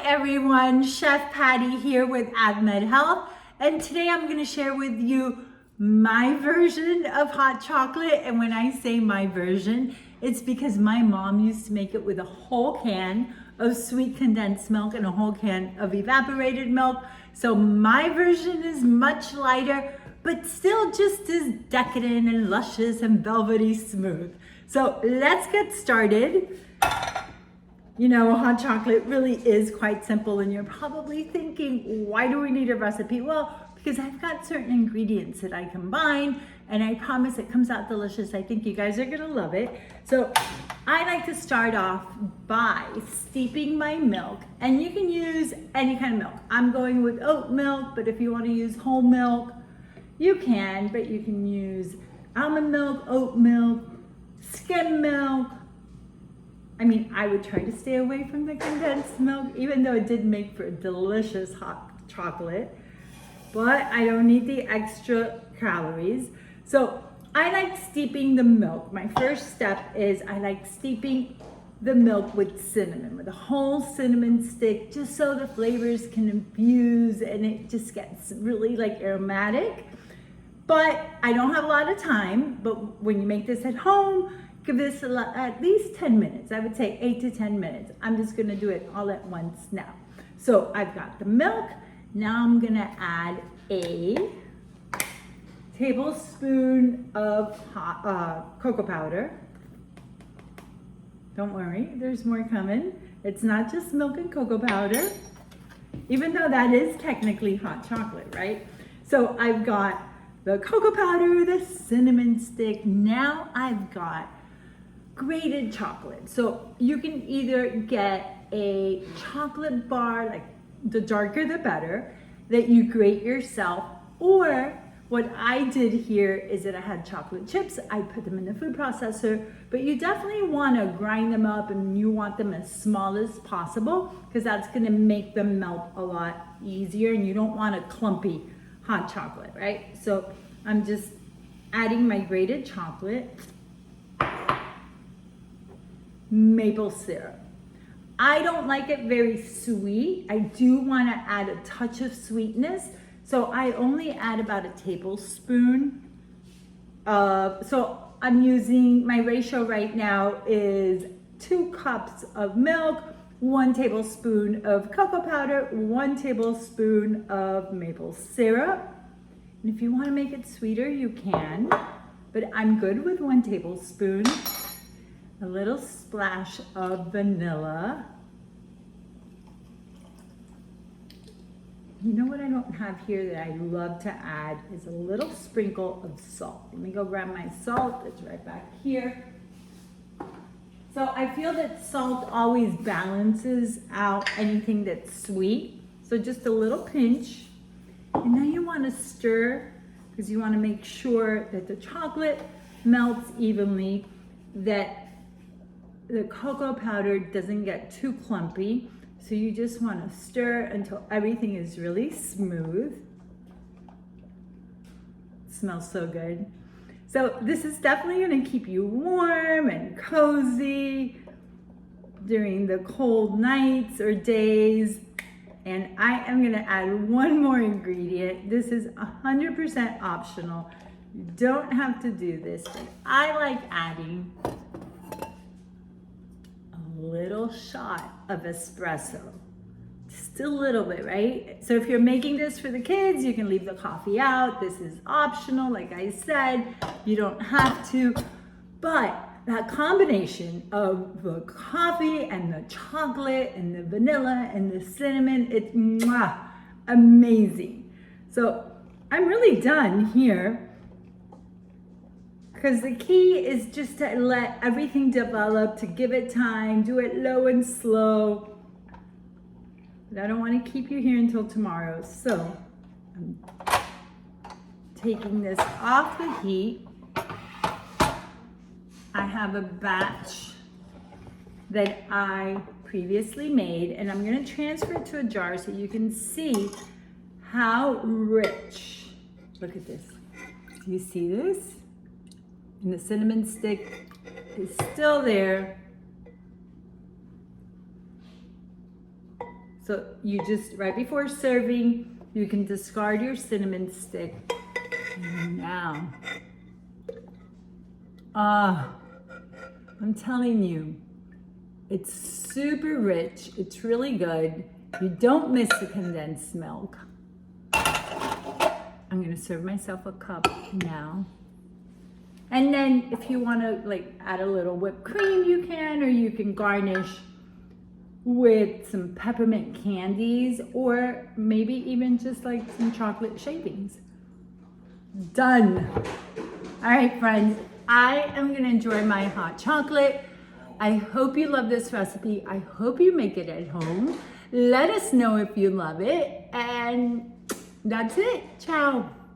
everyone, Chef Patty here with AvMed Health, and today I'm going to share with you my version of hot chocolate. And when I say my version, it's because my mom used to make it with a whole can of sweet condensed milk and a whole can of evaporated milk. So my version is much lighter, but still just as decadent and luscious and velvety smooth. So let's get started. You know, hot chocolate really is quite simple, and you're probably thinking, why do we need a recipe? Well, because I've got certain ingredients that I combine, and I promise it comes out delicious. I think you guys are gonna love it. So I like to start off by steeping my milk, and you can use any kind of milk. I'm going with oat milk, but if you wanna use whole milk, you can, but you can use almond milk, oat milk, skim milk. I mean, I would try to stay away from the condensed milk, even though it did make for a delicious hot chocolate, but I don't need the extra calories. So I like steeping the milk. My first step is I like steeping the milk with cinnamon, with a whole cinnamon stick, just so the flavors can infuse and it just gets really like aromatic. But I don't have a lot of time, but when you make this at home, give this at least 10 minutes. I would say 8 to 10 minutes. I'm just gonna do it all at once now. So I've got the milk. Now I'm gonna add a tablespoon of cocoa powder. Don't worry, there's more coming. It's not just milk and cocoa powder, even though that is technically hot chocolate, right? So I've got the cocoa powder, the cinnamon stick. Now I've got grated chocolate. So you can either get a chocolate bar, like the darker the better, that you grate yourself, or what I did here is that I had chocolate chips. I put them in the food processor, but you definitely want to grind them up, and you want them as small as possible because that's going to make them melt a lot easier, and you don't want a clumpy hot chocolate, right? So I'm just adding my grated chocolate, maple syrup. I don't like it very sweet. I do want to add a touch of sweetness, so I only add about a tablespoon. So I'm using, my ratio right now is 2 cups of milk, 1 tablespoon of cocoa powder, 1 tablespoon of maple syrup. And if you want to make it sweeter, you can, but I'm good with 1 tablespoon. A little splash of vanilla. You know what I don't have here that I love to add is a little sprinkle of salt. Let me go grab my salt. It's right back here. So I feel that salt always balances out anything that's sweet. So just a little pinch. And now you want to stir because you want to make sure that the chocolate melts evenly, that the cocoa powder doesn't get too clumpy. So you just want to stir until everything is really smooth. It smells so good. So this is definitely going to keep you warm and cozy during the cold nights or days. And I am going to add one more ingredient. This is 100% optional. You don't have to do this, but I like adding little shot of espresso, just a little bit, right? So if you're making this for the kids, you can leave the coffee out. This is optional, like I said, you don't have to, but that combination of the coffee and the chocolate and the vanilla and the cinnamon, it's amazing. So I'm really done here, because the key is just to let everything develop, to give it time, do it low and slow. But I don't want to keep you here until tomorrow. So I'm taking this off the heat. I have a batch that I previously made, and I'm going to transfer it to a jar so you can see how rich. Look at this. Do you see this? And the cinnamon stick is still there. So you just, right before serving, you can discard your cinnamon stick. Now, I'm telling you, it's super rich. It's really good. You don't miss the condensed milk. I'm gonna serve myself a cup now. And then if you wanna like add a little whipped cream, you can, or you can garnish with some peppermint candies, or maybe even just like some chocolate shavings. Done. All right, friends, I am gonna enjoy my hot chocolate. I hope you love this recipe. I hope you make it at home. Let us know if you love it. And that's it. Ciao.